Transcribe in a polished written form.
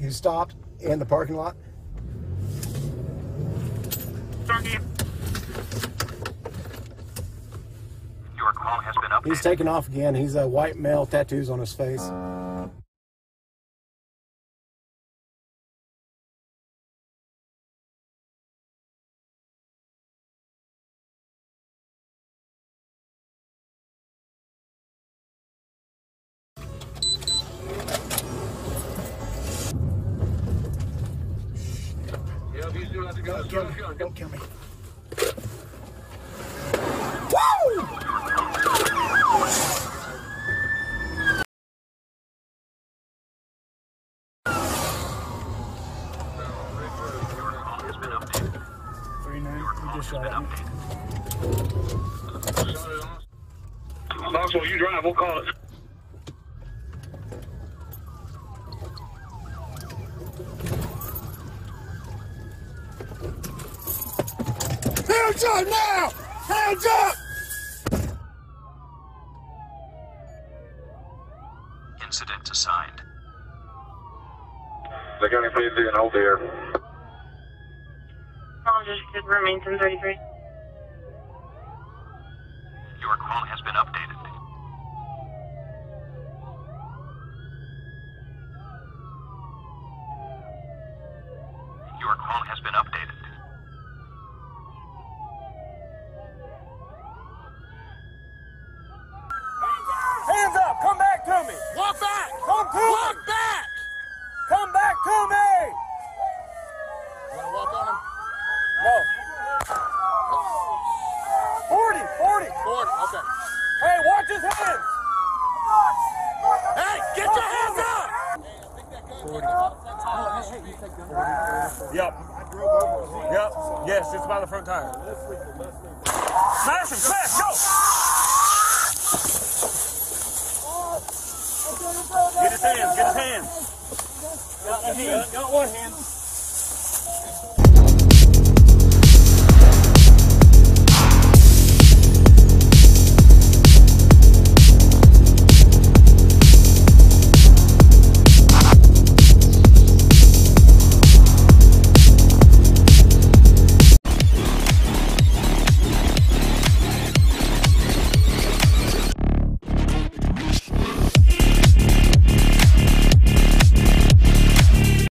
who stopped in the parking lot? Your call has been updated. He's taking off again. He's a white male, tattoos on his face. Don't kill me. Woo! You just shot at me. Knoxville, you drive. We'll call it. Hands up now! Hands up! Incident assigned. They got any PZ and hold the air. I'll just remain 1033. Your call has been updated. Your call has been updated. Hands up! Come back to me! Walk back! Come to Walk me! back! Come back to me! You wanna walk on him? No. 40! 40! 40, okay. Hey, watch his hands! Hey, get your hands up! 40. Yep. Yep. Yes, it's by the front tire. Smash him! Smash! Go! Get his hands! Get his hands! Got one hand.